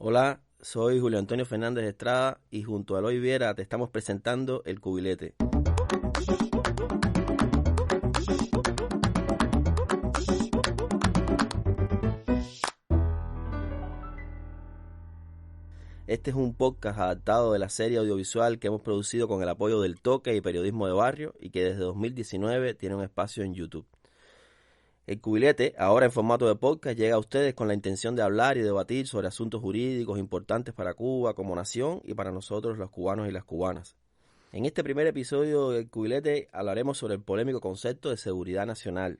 Hola, soy Julio Antonio Fernández Estrada y junto a Eloy Viera te estamos presentando El Cubilete. Este es un podcast adaptado de la serie audiovisual que hemos producido con el apoyo del Toque y Periodismo de Barrio y que desde 2019 tiene un espacio en YouTube. El Cubilete, ahora en formato de podcast, llega a ustedes con la intención de hablar y debatir sobre asuntos jurídicos importantes para Cuba como nación y para nosotros los cubanos y las cubanas. En este primer episodio del Cubilete hablaremos sobre el polémico concepto de seguridad nacional,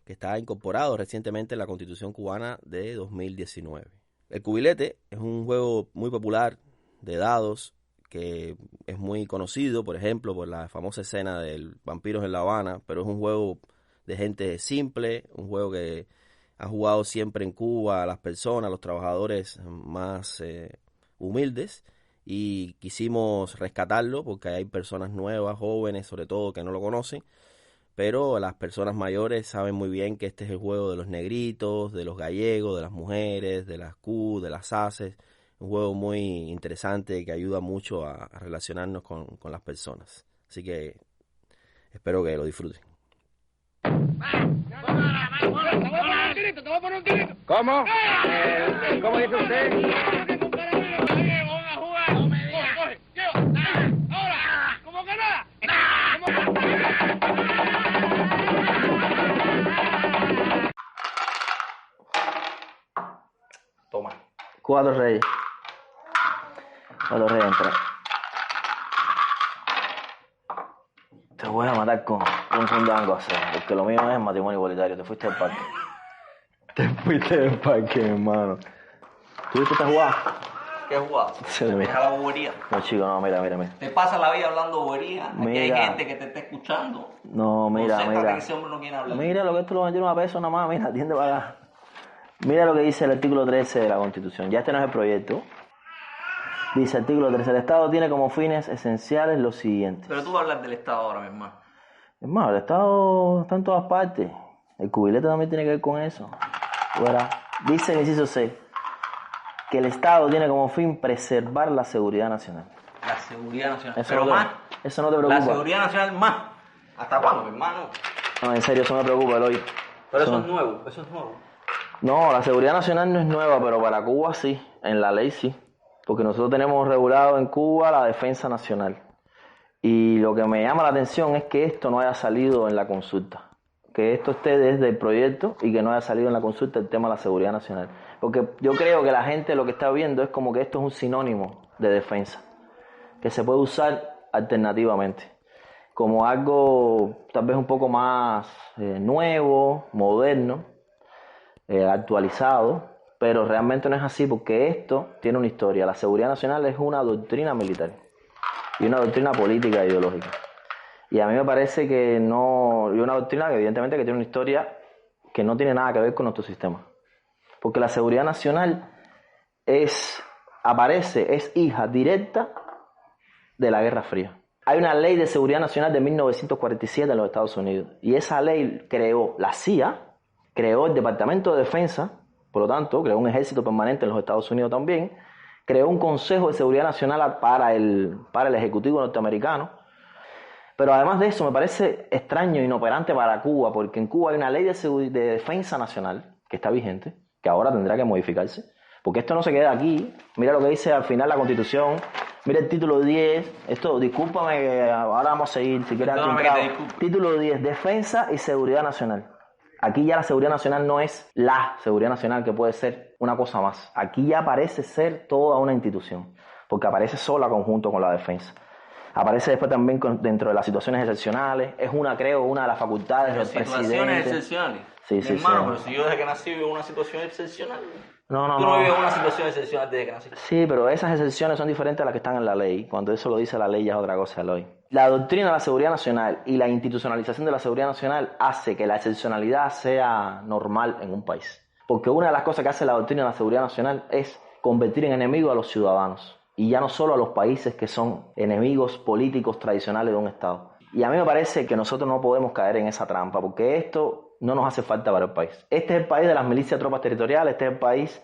que está incorporado recientemente en la Constitución cubana de 2019. El Cubilete es un juego muy popular de dados que es muy conocido, por ejemplo, por la famosa escena del Vampiros en La Habana, pero es un juego de gente simple, un juego que ha jugado siempre en Cuba a las personas, a los trabajadores más humildes, y quisimos rescatarlo porque hay personas nuevas, jóvenes sobre todo, que no lo conocen, pero las personas mayores saben muy bien que este es el juego de los negritos, de los gallegos, de las mujeres, de las Q, de las ACES, un juego muy interesante que ayuda mucho a relacionarnos con las personas. Así que espero que lo disfruten. ¿Cómo? ¿Cómo dice usted? ¿Cómo que nada? Toma. Cuatro reyes. Entra. Te voy a matar con fundango, o sea, porque lo mío es matrimonio igualitario. Te fuiste del parque. Hermano. ¿Tú viste esta jugada? ¿Qué jugada? Se ¿Te me- deja la bobería? No, chico, no, mira. ¿Te pasa la vida hablando bobería? Aquí hay Mira. gente que te está escuchando. No, mira. Concéntrate que ese hombre no quiere hablar. Mira lo que esto lo metieron a peso nada más, mira, atiende para acá. Mira lo que dice el artículo 13 de la Constitución. Ya este no es el proyecto. Dice artículo 13, el Estado tiene como fines esenciales los siguientes. Pero tú vas a hablar del Estado ahora, mi hermano. Hermano, el Estado está en todas partes. El Cubilete también tiene que ver con eso. Verá. Dice el inciso 6 que el Estado tiene como fin preservar la seguridad nacional. La seguridad nacional. Eso Pero no te- más. eso no te La preocupa. seguridad nacional más. ¿Hasta cuándo, mi hermano? No, en serio, eso me preocupa, Eloy. Pero eso es nuevo, eso es nuevo. No, la seguridad nacional no es nueva, pero para Cuba sí, en la ley sí. Porque nosotros tenemos regulado en Cuba la defensa nacional. Y lo que me llama la atención es que esto no haya salido en la consulta. Que esto esté desde el proyecto y que no haya salido en la consulta el tema de la seguridad nacional. Porque yo creo que la gente lo que está viendo es como que esto es un sinónimo de defensa, que se puede usar alternativamente, como algo tal vez un poco más nuevo, moderno, actualizado, pero realmente no es así porque esto tiene una historia. La seguridad nacional es una doctrina militar y una doctrina política e ideológica. Y a mí me parece que no, y una doctrina que evidentemente que tiene una historia que no tiene nada que ver con nuestro sistema. Porque la seguridad nacional es hija directa de la Guerra Fría. Hay una ley de seguridad nacional de 1947 en los Estados Unidos y esa ley creó la CIA, creó el Departamento de Defensa, por lo tanto, creó un ejército permanente en los Estados Unidos también, creó un Consejo de Seguridad Nacional para el Ejecutivo norteamericano. Pero además de eso, me parece extraño e inoperante para Cuba, porque en Cuba hay una ley de defensa nacional que está vigente, que ahora tendrá que modificarse, porque esto no se queda aquí. Mira lo que dice al final la Constitución, mira el título 10, esto, discúlpame, que ahora vamos a seguir, si quieres. Perdóname que te disculpe. Título 10, Defensa y Seguridad Nacional. Aquí ya la seguridad nacional no es la seguridad nacional, que puede ser una cosa más. Aquí ya parece ser toda una institución, porque aparece sola conjunto con la defensa. Aparece después también dentro de las situaciones excepcionales. Es una de las facultades del presidente. Situaciones excepcionales. Sí, Mi hermano, sí. pero si yo desde que nací vivo una situación excepcional. No. Tú no vives una situación excepcional desde que nací. Sí, pero esas excepciones son diferentes a las que están en la ley. Cuando eso lo dice la ley ya es otra cosa, Eloy. La doctrina de la seguridad nacional y la institucionalización de la seguridad nacional hace que la excepcionalidad sea normal en un país. Porque una de las cosas que hace la doctrina de la seguridad nacional es convertir en enemigos a los ciudadanos. Y ya no solo a los países que son enemigos políticos tradicionales de un Estado. Y a mí me parece que nosotros no podemos caer en esa trampa, porque esto no nos hace falta para el país. Este es el país de las milicias tropas territoriales, este es el país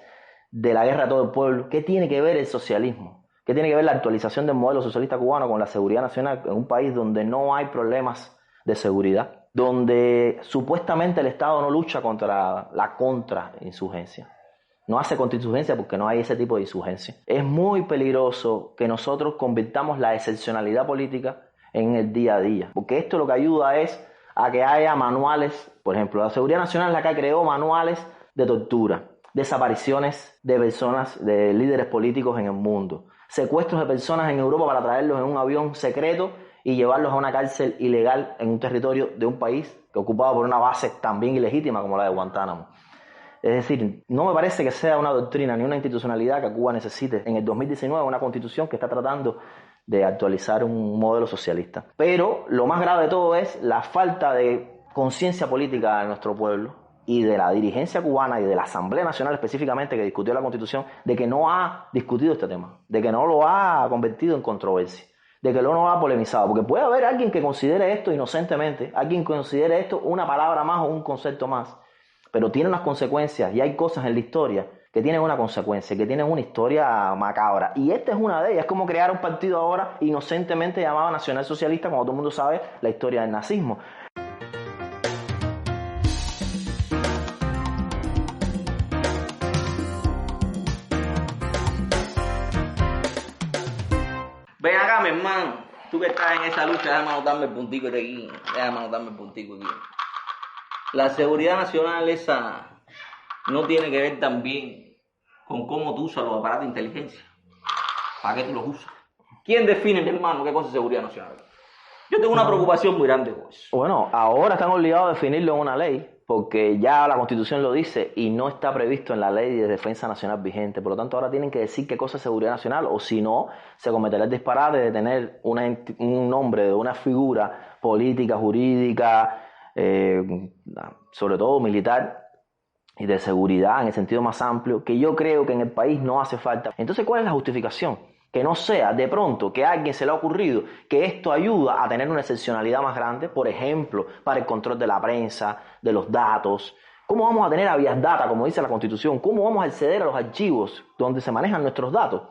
de la guerra a todo el pueblo. ¿Qué tiene que ver el socialismo? ¿Qué tiene que ver la actualización del modelo socialista cubano con la seguridad nacional en un país donde no hay problemas de seguridad, donde supuestamente el Estado no lucha contra la contrainsurgencia? No hace contrainsurgencia porque no hay ese tipo de insurgencia. Es muy peligroso que nosotros convirtamos la excepcionalidad política en el día a día, porque esto lo que ayuda es a que haya manuales. Por ejemplo, la Seguridad Nacional es la que creó manuales de tortura, desapariciones de personas, de líderes políticos en el mundo, secuestros de personas en Europa para traerlos en un avión secreto y llevarlos a una cárcel ilegal en un territorio de un país que ocupado por una base también ilegítima como la de Guantánamo. Es decir, no me parece que sea una doctrina ni una institucionalidad que Cuba necesite en el 2019 una constitución que está tratando de actualizar un modelo socialista. Pero lo más grave de todo es la falta de conciencia política de nuestro pueblo y de la dirigencia cubana y de la Asamblea Nacional específicamente que discutió la Constitución, de que no ha discutido este tema, de que no lo ha convertido en controversia, de que no lo ha polemizado, porque puede haber alguien que considere esto inocentemente, alguien que considere esto una palabra más o un concepto más, pero tiene unas consecuencias y hay cosas en la historia que tienen una consecuencia, que tienen una historia macabra. Y esta es una de ellas. Es como crear un partido ahora inocentemente llamado Nacional Socialista, cuando todo el mundo sabe la historia del nazismo. Ven acá, mi hermano. Tú que estás en esa lucha, déjame anotarme el puntico de aquí. Déjame anotarme el puntico aquí. La seguridad nacional esa no tiene que ver también con cómo tú usas los aparatos de inteligencia. ¿Para qué tú los usas? ¿Quién define, mi hermano, qué cosa es seguridad nacional? Yo tengo una preocupación muy grande con eso. Bueno, ahora están obligados a definirlo en una ley, porque ya la Constitución lo dice y no está previsto en la ley de defensa nacional vigente. Por lo tanto, ahora tienen que decir qué cosa es seguridad nacional, o si no, se cometerá el disparate de tener un nombre de una figura política, jurídica, sobre todo militar y de seguridad en el sentido más amplio, que yo creo que en el país no hace falta. Entonces, ¿cuál es la justificación? Que no sea de pronto que a alguien se le ha ocurrido que esto ayuda a tener una excepcionalidad más grande, por ejemplo, para el control de la prensa, de los datos. ¿Cómo vamos a tener habeas data, como dice la Constitución? ¿Cómo vamos a acceder a los archivos donde se manejan nuestros datos?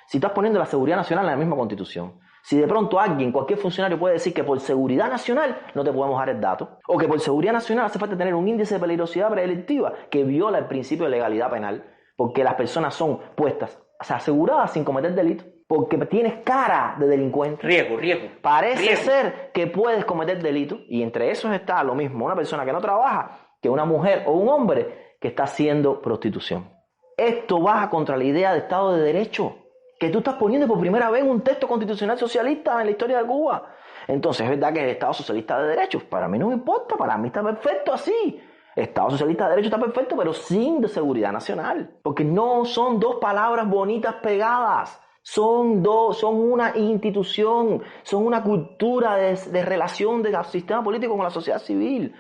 Si estás poniendo la seguridad nacional en la misma Constitución. Si de pronto alguien, cualquier funcionario puede decir que por seguridad nacional no te podemos dar el dato, o que por seguridad nacional hace falta tener un índice de peligrosidad predelictiva que viola el principio de legalidad penal, porque las personas son puestas, o sea, aseguradas sin cometer delito, porque tienes cara de delincuente. Riesgo. Parece ser que puedes cometer delito, y entre esos está lo mismo una persona que no trabaja que una mujer o un hombre que está haciendo prostitución. Esto va contra la idea de Estado de Derecho que tú estás poniendo por primera vez en un texto constitucional socialista en la historia de Cuba. Entonces, es verdad que el Estado socialista de derechos, para mí no me importa, para mí está perfecto así. Estado socialista de derechos está perfecto, pero sin de seguridad nacional. Porque no son dos palabras bonitas pegadas. Son una institución, son una cultura de relación del sistema político con la sociedad civil.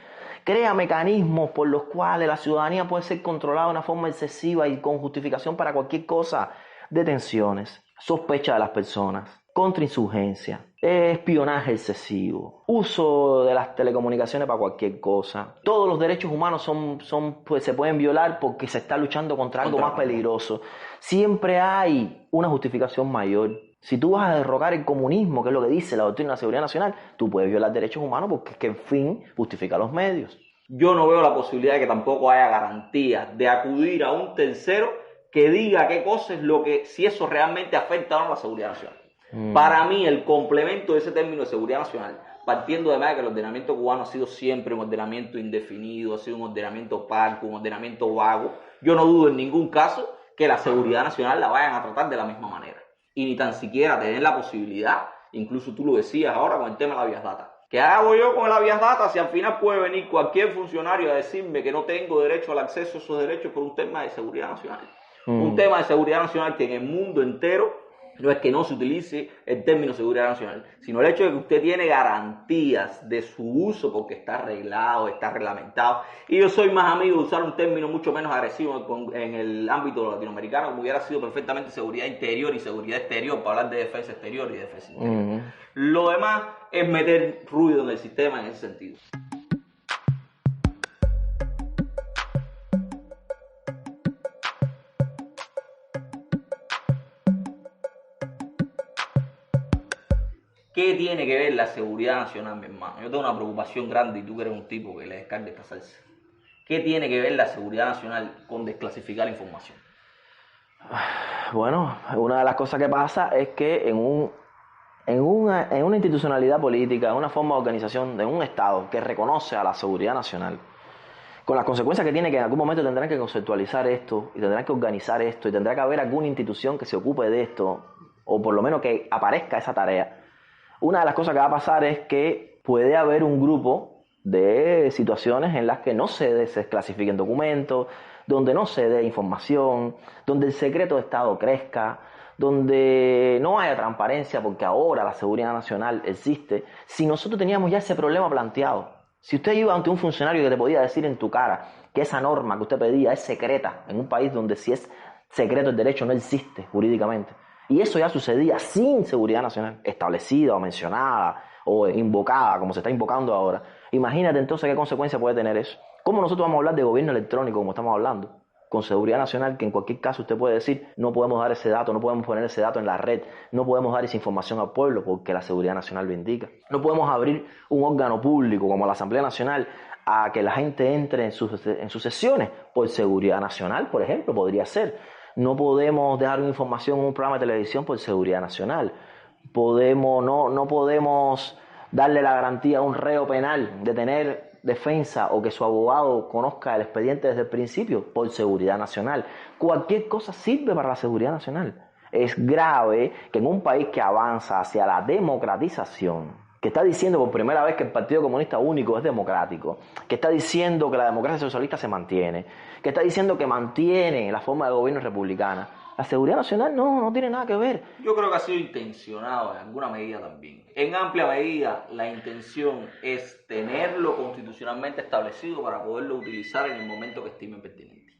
Crea mecanismos por los cuales la ciudadanía puede ser controlada de una forma excesiva y con justificación para cualquier cosa. Detenciones, sospecha de las personas, contrainsurgencia, espionaje excesivo, uso de las telecomunicaciones para cualquier cosa. Todos los derechos humanos pues, se pueden violar porque se está luchando contra algo más peligroso. Siempre hay una justificación mayor. Si tú vas a derrocar el comunismo, que es lo que dice la doctrina de la seguridad nacional, tú puedes violar derechos humanos porque es que el fin justifica los medios. Yo no veo la posibilidad de que tampoco haya garantías de acudir a un tercero que diga qué cosa es lo que, si eso realmente afecta o no a la seguridad nacional. Para mí, el complemento de ese término de seguridad nacional, partiendo de más que el ordenamiento cubano ha sido siempre un ordenamiento indefinido, ha sido un ordenamiento opaco, un ordenamiento vago, yo no dudo en ningún caso que la seguridad nacional la vayan a tratar de la misma manera. Y ni tan siquiera tener la posibilidad, incluso tú lo decías ahora con el tema de la habeas data. ¿Qué hago yo con el habeas data si al final puede venir cualquier funcionario a decirme que no tengo derecho al acceso a esos derechos por un tema de seguridad nacional? Un tema de seguridad nacional que en el mundo entero no es que no se utilice el término seguridad nacional, sino el hecho de que usted tiene garantías de su uso porque está arreglado, está reglamentado. Y yo soy más amigo de usar un término mucho menos agresivo en el ámbito latinoamericano, como hubiera sido perfectamente seguridad interior y seguridad exterior, para hablar de defensa exterior y defensa interior. Lo demás es meter ruido en el sistema en ese sentido. ¿Qué tiene que ver la seguridad nacional, mi hermano? Yo tengo una preocupación grande y tú que eres un tipo que le descarga esta salsa. ¿Qué tiene que ver la seguridad nacional con desclasificar la información? Bueno, una de las cosas que pasa es que en una institucionalidad política, en una forma de organización de un Estado que reconoce a la seguridad nacional, con las consecuencias que tiene, que en algún momento tendrán que conceptualizar esto, y tendrán que organizar esto, y tendrá que haber alguna institución que se ocupe de esto, o por lo menos que aparezca esa tarea. Una de las cosas que va a pasar es que puede haber un grupo de situaciones en las que no se desclasifiquen documentos, donde no se dé información, donde el secreto de Estado crezca, donde no haya transparencia, porque ahora la seguridad nacional existe. Si nosotros teníamos ya ese problema planteado, si usted iba ante un funcionario que te podía decir en tu cara que esa norma que usted pedía es secreta, en un país donde si es secreto el derecho no existe jurídicamente, y eso ya sucedía sin seguridad nacional establecida o mencionada o invocada, como se está invocando ahora, imagínate entonces qué consecuencia puede tener eso. ¿Cómo nosotros vamos a hablar de gobierno electrónico como estamos hablando? Con seguridad nacional, que en cualquier caso usted puede decir, no podemos dar ese dato, no podemos poner ese dato en la red, no podemos dar esa información al pueblo porque la seguridad nacional lo indica. No podemos abrir un órgano público como la Asamblea Nacional a que la gente entre en sus sesiones por seguridad nacional, por ejemplo, podría ser. No podemos dejar una información en un programa de televisión por seguridad nacional. No podemos darle la garantía a un reo penal de tener defensa o que su abogado conozca el expediente desde el principio por seguridad nacional. Cualquier cosa sirve para la seguridad nacional. Es grave que en un país que avanza hacia la democratización, que está diciendo por primera vez que el Partido Comunista Único es democrático, que está diciendo que la democracia socialista se mantiene, que está diciendo que mantiene la forma de gobierno republicana, la seguridad nacional no tiene nada que ver. Yo creo que ha sido intencionado en alguna medida también. En amplia medida, la intención es tenerlo constitucionalmente establecido para poderlo utilizar en el momento que estimen pertinente.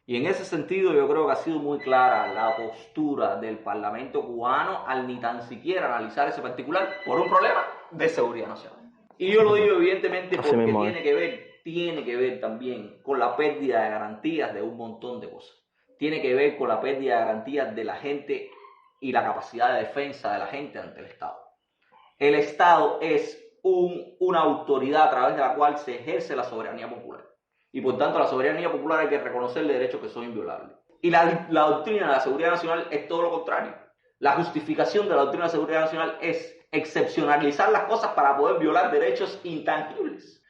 Y en ese sentido yo creo que ha sido muy clara la postura del Parlamento cubano al ni tan siquiera analizar ese particular por un problema de seguridad nacional. Y yo lo digo evidentemente porque tiene que ver también con la pérdida de garantías de un montón de cosas. Tiene que ver con la pérdida de garantías de la gente y la capacidad de defensa de la gente ante el Estado. El Estado es una autoridad a través de la cual se ejerce la soberanía popular. Y por tanto la soberanía popular hay que reconocerle derechos que son inviolables. Y la doctrina de la seguridad nacional es todo lo contrario. La justificación de la doctrina de la seguridad nacional es excepcionalizar las cosas para poder violar derechos intangibles.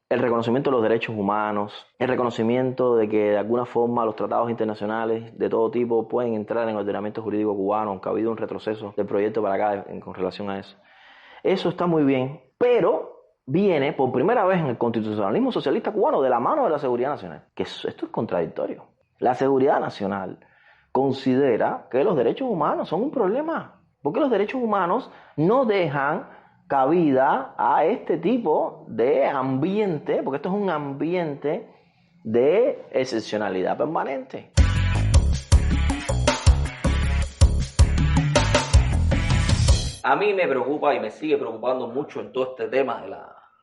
El reconocimiento de los derechos humanos, el reconocimiento de que de alguna forma los tratados internacionales de todo tipo pueden entrar en el ordenamiento jurídico cubano, aunque ha habido un retroceso del proyecto para acá con relación a eso. Eso está muy bien, pero viene por primera vez en el constitucionalismo socialista cubano de la mano de la seguridad nacional, que esto es contradictorio. La seguridad nacional considera que los derechos humanos son un problema, porque los derechos humanos no dejan cabida a este tipo de ambiente, porque esto es un ambiente de excepcionalidad permanente. A mí me preocupa y me sigue preocupando mucho en todo este tema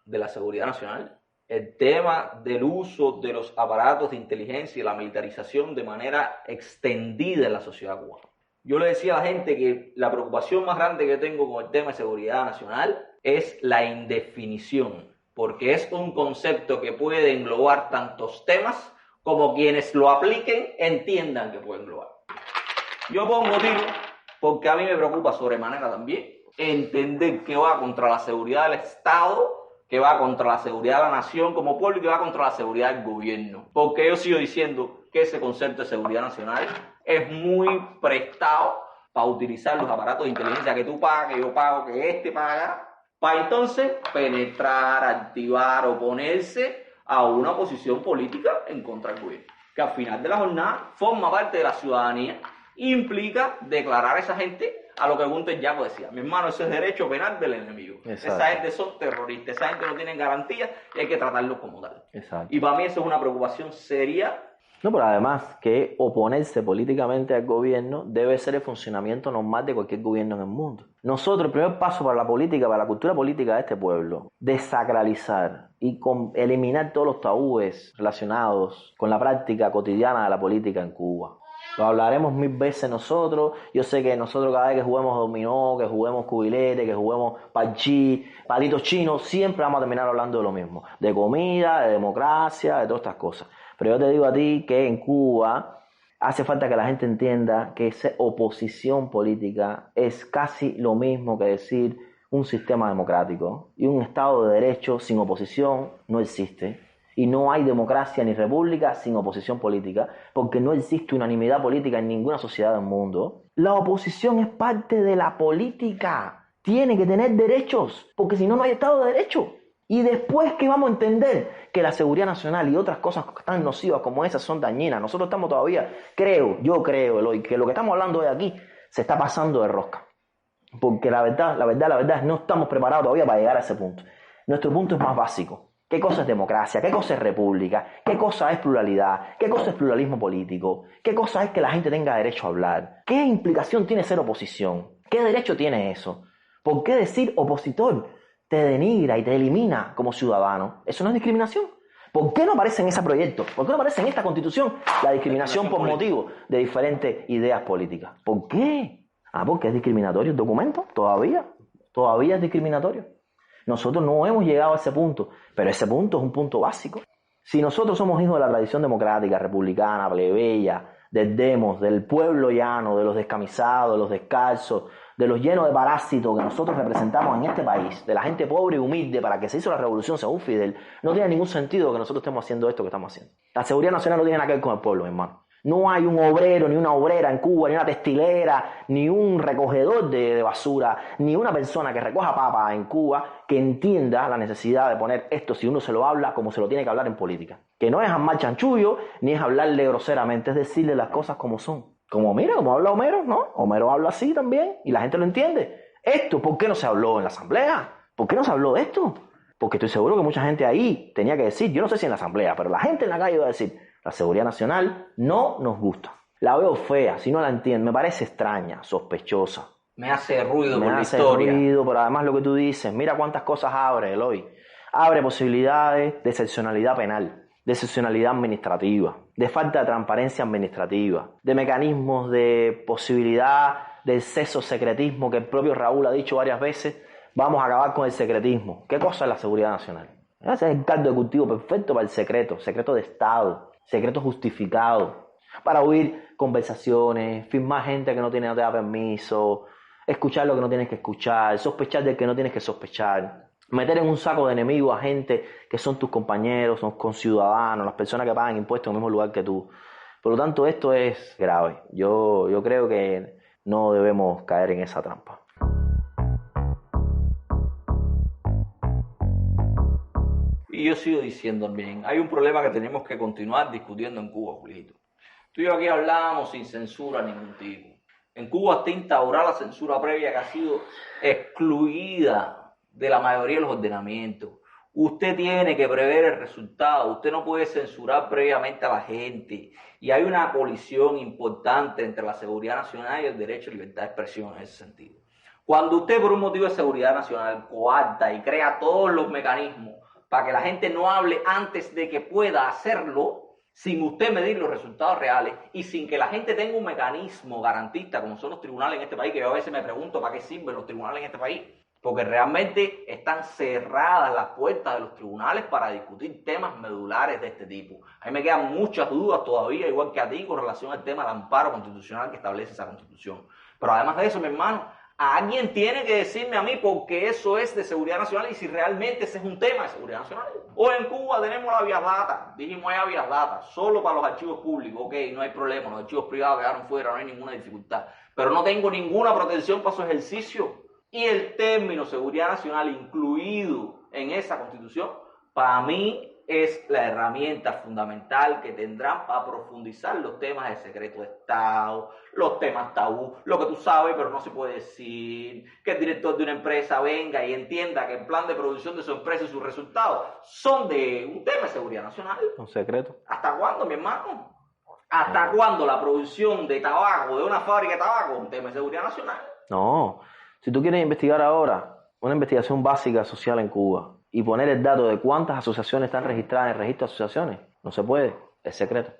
de la seguridad nacional, el tema del uso de los aparatos de inteligencia y la militarización de manera extendida en la sociedad cubana. Yo le decía a la gente que la preocupación más grande que tengo con el tema de seguridad nacional es la indefinición, porque es un concepto que puede englobar tantos temas como quienes lo apliquen entiendan que puede englobar. Yo pongo tiro porque a mí me preocupa sobremanera también entender que va contra la seguridad del Estado, que va contra la seguridad de la nación como pueblo y que va contra la seguridad del gobierno. Porque yo sigo diciendo que ese concepto de seguridad nacional es muy prestado para utilizar los aparatos de inteligencia que tú pagas, que yo pago, que este paga, para entonces penetrar, activar, oponerse a una posición política en contra del gobierno, que al final de la jornada forma parte de la ciudadanía e implica declarar a esa gente a lo que Gunter Jaco decía: mi hermano, ese es derecho penal del enemigo. Exacto. Esa gente son terroristas, esa gente no tiene garantías y hay que tratarlos como tal. Exacto. Y para mí eso es una preocupación seria. No, pero además que oponerse políticamente al gobierno debe ser el funcionamiento normal de cualquier gobierno en el mundo. Nosotros, el primer paso para la política, para la cultura política de este pueblo, desacralizar y eliminar todos los tabúes relacionados con la práctica cotidiana de la política en Cuba. Lo hablaremos 1000 veces nosotros. Yo sé que nosotros cada vez que juguemos dominó, que juguemos cubilete, que juguemos parchís, palitos chinos, siempre vamos a terminar hablando de lo mismo. De comida, de democracia, de todas estas cosas. Pero yo te digo a ti que en Cuba hace falta que la gente entienda que esa oposición política es casi lo mismo que decir un sistema democrático. Y un Estado de Derecho sin oposición no existe. Y no hay democracia ni república sin oposición política, porque no existe unanimidad política en ninguna sociedad del mundo. La oposición es parte de la política. Tiene que tener derechos, porque si no, no hay Estado de Derecho. Y después que vamos a entender que la seguridad nacional y otras cosas tan nocivas como esas son dañinas, nosotros estamos todavía, yo creo, Eloy, que lo que estamos hablando hoy aquí se está pasando de rosca. Porque la verdad es no estamos preparados todavía para llegar a ese punto. Nuestro punto es más básico. ¿Qué cosa es democracia? ¿Qué cosa es república? ¿Qué cosa es pluralidad? ¿Qué cosa es pluralismo político? ¿Qué cosa es que la gente tenga derecho a hablar? ¿Qué implicación tiene ser oposición? ¿Qué derecho tiene eso? ¿Por qué decir opositor te denigra y te elimina como ciudadano? ¿Eso no es discriminación? ¿Por qué no aparece en ese proyecto? ¿Por qué no aparece en esta constitución la discriminación por motivo de diferentes ideas políticas? ¿Por qué? Porque es discriminatorio el documento, todavía es discriminatorio. Nosotros no hemos llegado a ese punto, pero ese punto es un punto básico. Si nosotros somos hijos de la tradición democrática, republicana, plebeya, del demos, del pueblo llano, de los descamisados, de los descalzos, de los llenos de parásitos que nosotros representamos en este país, de la gente pobre y humilde para que se hizo la revolución según Fidel, no tiene ningún sentido que nosotros estemos haciendo esto que estamos haciendo. La seguridad nacional no tiene nada que ver con el pueblo, mi hermano. No hay un obrero, ni una obrera en Cuba, ni una textilera, ni un recogedor de basura, ni una persona que recoja papa en Cuba que entienda la necesidad de poner esto, si uno se lo habla, como se lo tiene que hablar en política. Que no es armar chanchullo, ni es hablarle groseramente, es decirle las cosas como son. Como habla Homero, ¿no? Homero habla así también, y la gente lo entiende. Esto, ¿por qué no se habló en la asamblea? ¿Por qué no se habló de esto? Porque estoy seguro que mucha gente ahí tenía que decir, yo no sé si en la asamblea, pero la gente en la calle iba a decir, la seguridad nacional no nos gusta. La veo fea, si no la entiendo, me parece extraña, sospechosa. Me hace ruido por la hace historia. Ruido, pero además lo que tú dices, mira cuántas cosas abre, Eloy. Abre posibilidades de excepcionalidad penal, de excepcionalidad administrativa, de falta de transparencia administrativa, de mecanismos de posibilidad de exceso secretismo, que el propio Raúl ha dicho varias veces, vamos a acabar con el secretismo. ¿Qué cosa es la seguridad nacional? Ese es el caldo de cultivo perfecto para el secreto de Estado, secreto justificado, para oír conversaciones, firmar gente que no te da permiso, escuchar lo que no tienes que escuchar, sospechar del que no tienes que sospechar, meter en un saco de enemigos a gente que son tus compañeros, son conciudadanos, las personas que pagan impuestos en el mismo lugar que tú. Por lo tanto, esto es grave. Yo creo que no debemos caer en esa trampa. Y yo sigo diciendo también, hay un problema que tenemos que continuar discutiendo en Cuba, Julito. Tú y yo aquí hablamos sin censura de ningún tipo. En Cuba está instaurada la censura previa que ha sido excluida de la mayoría de los ordenamientos. Usted tiene que prever el resultado, usted no puede censurar previamente a la gente. Y hay una colisión importante entre la seguridad nacional y el derecho a libertad de expresión en ese sentido. Cuando usted por un motivo de seguridad nacional coarta y crea todos los mecanismos para que la gente no hable antes de que pueda hacerlo, sin usted medir los resultados reales y sin que la gente tenga un mecanismo garantista como son los tribunales en este país, que yo a veces me pregunto para qué sirven los tribunales en este país, porque realmente están cerradas las puertas de los tribunales para discutir temas medulares de este tipo. A mí me quedan muchas dudas todavía, igual que a ti, con relación al tema del amparo constitucional que establece esa constitución. Pero además de eso, mi hermano, alguien tiene que decirme a mí por qué eso es de seguridad nacional y si realmente ese es un tema de seguridad nacional. Hoy en Cuba tenemos la vía data, dijimos ya vía data, solo para los archivos públicos, ok, no hay problema, los archivos privados quedaron fuera, no hay ninguna dificultad, pero no tengo ninguna protección para su ejercicio. Y el término seguridad nacional incluido en esa constitución, para mí es la herramienta fundamental que tendrán para profundizar los temas de secreto de Estado, los temas tabú, lo que tú sabes pero no se puede decir, que el director de una empresa venga y entienda que el plan de producción de su empresa y sus resultados son de un tema de seguridad nacional. Un secreto. ¿Hasta cuándo, mi hermano? ¿Hasta cuándo la producción de tabaco de una fábrica de tabaco es un tema de seguridad nacional? No. Si tú quieres investigar ahora una investigación básica social en Cuba y poner el dato de cuántas asociaciones están registradas en el registro de asociaciones, no se puede, es secreto.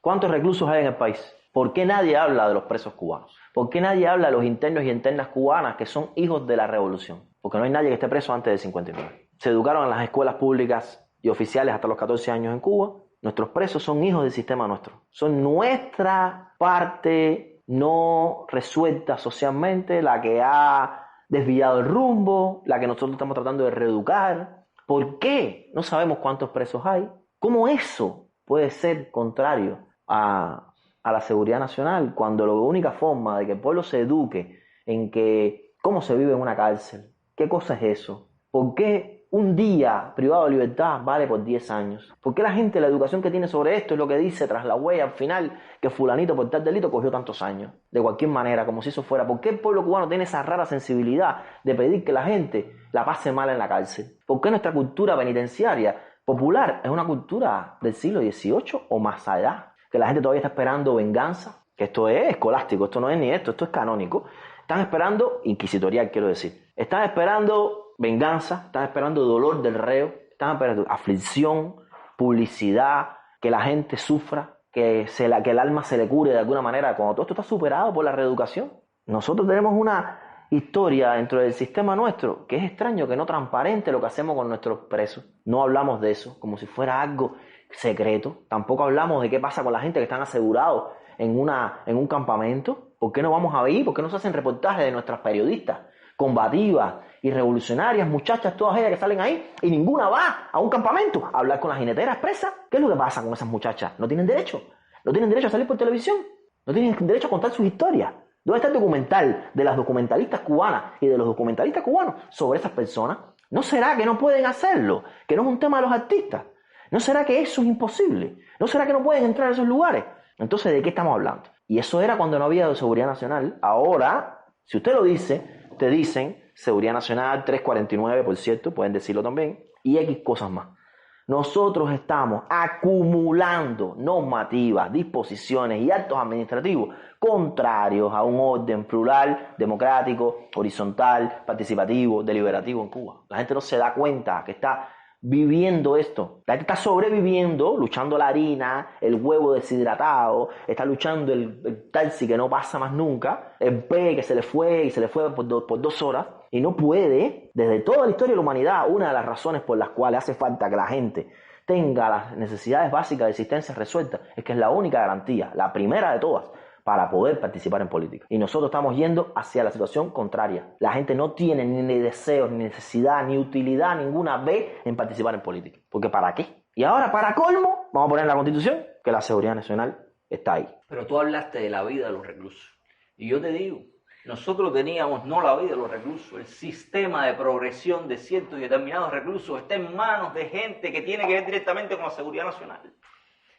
¿Cuántos reclusos hay en el país? ¿Por qué nadie habla de los presos cubanos? ¿Por qué nadie habla de los internos y internas cubanas que son hijos de la revolución? Porque no hay nadie que esté preso antes del 59. Se educaron en las escuelas públicas y oficiales hasta los 14 años en Cuba. Nuestros presos son hijos del sistema nuestro. Son nuestra parte no resuelta socialmente, la que ha desviado el rumbo, la que nosotros estamos tratando de reeducar. ¿Por qué? No sabemos cuántos presos hay. ¿Cómo eso puede ser contrario a la seguridad nacional cuando la única forma de que el pueblo se eduque en que cómo se vive en una cárcel? ¿Qué cosa es eso? ¿Por qué un día privado de libertad vale por 10 años? ¿Por qué la gente, la educación que tiene sobre esto es lo que dice tras la huella al final que fulanito por tal delito cogió tantos años? De cualquier manera, como si eso fuera. ¿Por qué el pueblo cubano tiene esa rara sensibilidad de pedir que la gente la pase mal en la cárcel? ¿Por qué nuestra cultura penitenciaria popular es una cultura del siglo XVIII o más allá? Que la gente todavía está esperando venganza, que esto es escolástico, esto no es ni esto es canónico. Están esperando, inquisitorial quiero decir, están esperando venganza, están esperando dolor del reo, están esperando aflicción, publicidad, que la gente sufra, que el alma se le cure de alguna manera, cuando todo esto está superado por la reeducación. Nosotros tenemos una historia dentro del sistema nuestro que es extraño, que no transparente lo que hacemos con nuestros presos. No hablamos de eso como si fuera algo secreto. Tampoco hablamos de qué pasa con la gente que están asegurados en un campamento. ¿Por qué no vamos a ver? ¿Por qué no se hacen reportajes de nuestras periodistas combativas y revolucionarias, muchachas, todas ellas que salen ahí y ninguna va a un campamento a hablar con las jineteras presas? ¿Qué es lo que pasa con esas muchachas? No tienen derecho. No tienen derecho a salir por televisión. No tienen derecho a contar sus historias. ¿Dónde está el documental de las documentalistas cubanas y de los documentalistas cubanos sobre esas personas? ¿No será que no pueden hacerlo? ¿Que no es un tema de los artistas? ¿No será que eso es imposible? ¿No será que no pueden entrar a esos lugares? Entonces, ¿de qué estamos hablando? Y eso era cuando no había seguridad nacional. Ahora, si usted lo dice, te dicen seguridad nacional 349, por cierto, pueden decirlo también, y X cosas más. Nosotros estamos acumulando normativas, disposiciones y actos administrativos contrarios a un orden plural, democrático, horizontal, participativo, deliberativo en Cuba. La gente no se da cuenta que está viviendo esto. La gente está sobreviviendo, luchando la harina, el huevo deshidratado, está luchando el taxi que no pasa más nunca, el P que se le fue por 2 horas y no puede. Desde toda la historia de la humanidad, una de las razones por las cuales hace falta que la gente tenga las necesidades básicas de existencia resueltas es que es la única garantía, la primera de todas, para poder participar en política. Y nosotros estamos yendo hacia la situación contraria. La gente no tiene ni deseos, ni necesidad, ni utilidad ninguna en participar en política. Porque ¿para qué? Y ahora, para colmo, vamos a poner en la Constitución que la seguridad nacional está ahí. Pero tú hablaste de la vida de los reclusos. Y yo te digo, nosotros teníamos no la vida de los reclusos, el sistema de progresión de ciertos y determinados reclusos está en manos de gente que tiene que ver directamente con la seguridad nacional.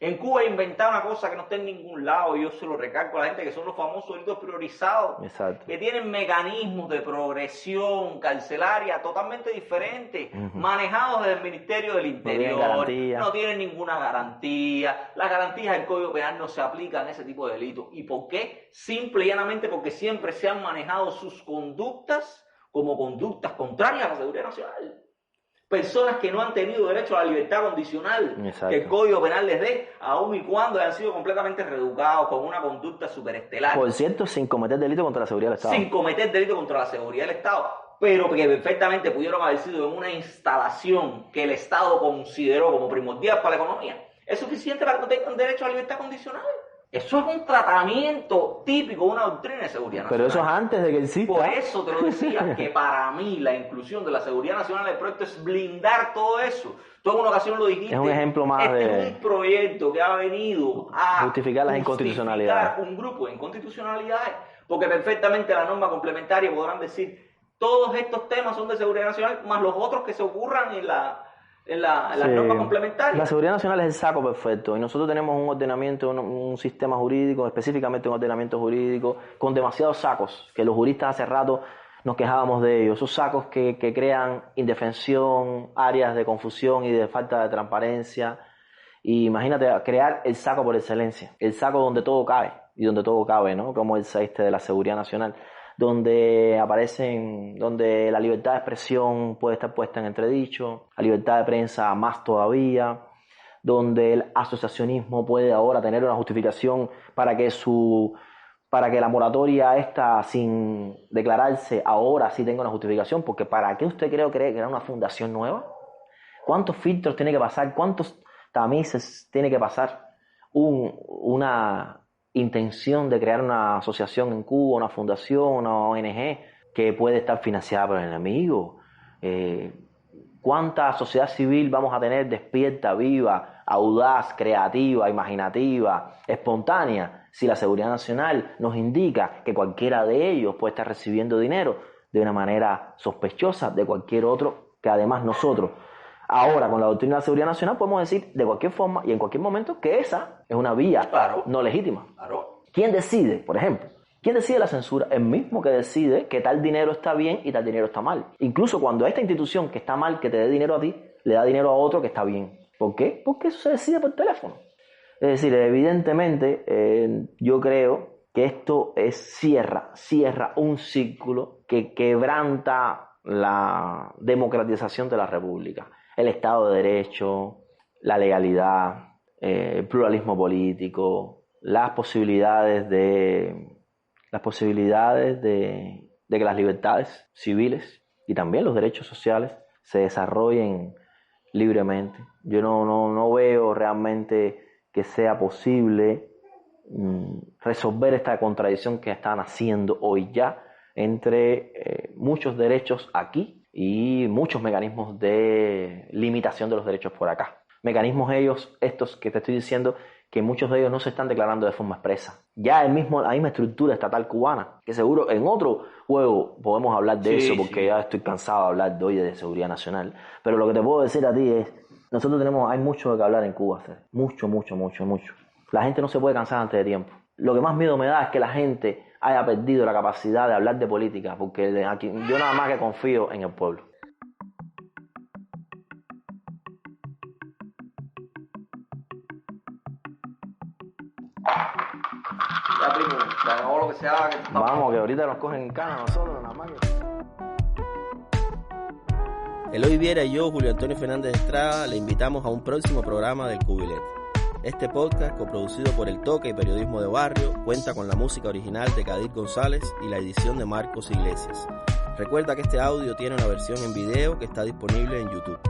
En Cuba inventaron una cosa que no está en ningún lado, y yo se lo recalco a la gente, que son los famosos delitos priorizados. Exacto. Que tienen mecanismos de progresión carcelaria totalmente diferentes, manejados desde el Ministerio del Interior, no tienen ninguna garantía, las garantías del Código Penal no se aplican a ese tipo de delitos. ¿Y por qué? Simple y llanamente porque siempre se han manejado sus conductas como conductas contrarias a la seguridad nacional. Personas que no han tenido derecho a la libertad condicional. Exacto. Que el Código Penal les dé, aun y cuando hayan sido completamente reeducados con una conducta superestelar. Por cierto, sin cometer delito contra la seguridad del Estado. Sin cometer delito contra la seguridad del Estado, pero que perfectamente pudieron haber sido en una instalación que el Estado consideró como primordial para la economía. ¿Es suficiente para que tengan derecho a la libertad condicional? Eso es un tratamiento típico de una doctrina de seguridad nacional. Pero eso es antes de que exista. Por eso te lo decía, que para mí la inclusión de la seguridad nacional en el proyecto es blindar todo eso. Tú en una ocasión lo dijiste. Es un ejemplo más es un proyecto que ha venido a justificar las inconstitucionalidades. Un grupo de inconstitucionalidades, porque perfectamente la norma complementaria podrán decir todos estos temas son de seguridad nacional, más los otros que se ocurran en la norma complementaria. La seguridad nacional es el saco perfecto y nosotros tenemos un ordenamiento, un sistema jurídico, específicamente un ordenamiento jurídico con demasiados sacos, que los juristas hace rato nos quejábamos de ellos, esos sacos que crean indefensión, áreas de confusión y de falta de transparencia. Y imagínate crear el saco por excelencia, el saco donde todo cabe y donde todo cabe, ¿no? Como el este de la seguridad nacional, donde donde la libertad de expresión puede estar puesta en entredicho, la libertad de prensa más todavía, donde el asociacionismo puede ahora tener una justificación para que la moratoria esta sin declararse ahora sí tenga una justificación, porque ¿para qué usted cree crear una fundación nueva? ¿Cuántos filtros tiene que pasar? ¿Cuántos tamices tiene que pasar una intención de crear una asociación en Cuba, una fundación, una ONG que puede estar financiada por el enemigo? ¿Cuánta sociedad civil vamos a tener despierta, viva, audaz, creativa, imaginativa, espontánea, si la Seguridad Nacional nos indica que cualquiera de ellos puede estar recibiendo dinero de una manera sospechosa de cualquier otro, que además nosotros, ahora con la doctrina de la Seguridad Nacional, podemos decir de cualquier forma y en cualquier momento que esa es una vía no legítima? Claro. ¿Quién decide, por ejemplo? ¿Quién decide la censura? El mismo que decide que tal dinero está bien y tal dinero está mal. Incluso cuando esta institución que está mal, que te dé dinero a ti, le da dinero a otro que está bien. ¿Por qué? Porque eso se decide por teléfono. Es decir, evidentemente yo creo que esto cierra un círculo que quebranta la democratización de la República. El Estado de Derecho, la legalidad, el pluralismo político, las posibilidades de que las libertades civiles y también los derechos sociales se desarrollen libremente. Yo no veo realmente que sea posible resolver esta contradicción que están haciendo hoy ya entre muchos derechos aquí y muchos mecanismos de limitación de los derechos por acá. Mecanismos estos que te estoy diciendo, que muchos de ellos no se están declarando de forma expresa. Ya la misma estructura estatal cubana, que seguro en otro juego podemos hablar de eso, porque ya estoy cansado de hablar de hoy de seguridad nacional. Pero lo que te puedo decir a ti es, hay mucho de que hablar en Cuba, mucho. La gente no se puede cansar antes de tiempo. Lo que más miedo me da es que la gente haya perdido la capacidad de hablar de política, porque aquí, yo nada más que confío en el pueblo. Ya, primo, se acabó lo que se haga. Vamos, que ahorita nos cogen en cana nosotros, nada más. Eloy Viera y yo, Julio Antonio Fernández Estrada, le invitamos a un próximo programa del Cubilete. Este podcast, coproducido por El Toque y Periodismo de Barrio, cuenta con la música original de Kadir González y la edición de Marcos Iglesias. Recuerda que este audio tiene una versión en video que está disponible en YouTube.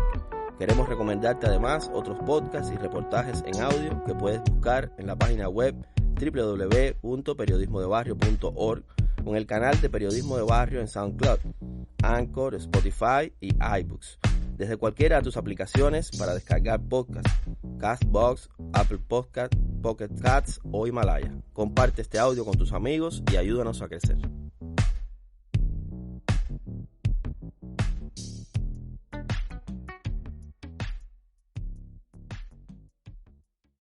Queremos recomendarte además otros podcasts y reportajes en audio que puedes buscar en la página web www.periodismodebarrio.org o en el canal de Periodismo de Barrio en SoundCloud, Anchor, Spotify y iBooks. Desde cualquiera de tus aplicaciones para descargar podcasts, Castbox, Apple Podcast, Pocket Casts o Himalaya. Comparte este audio con tus amigos y ayúdanos a crecer.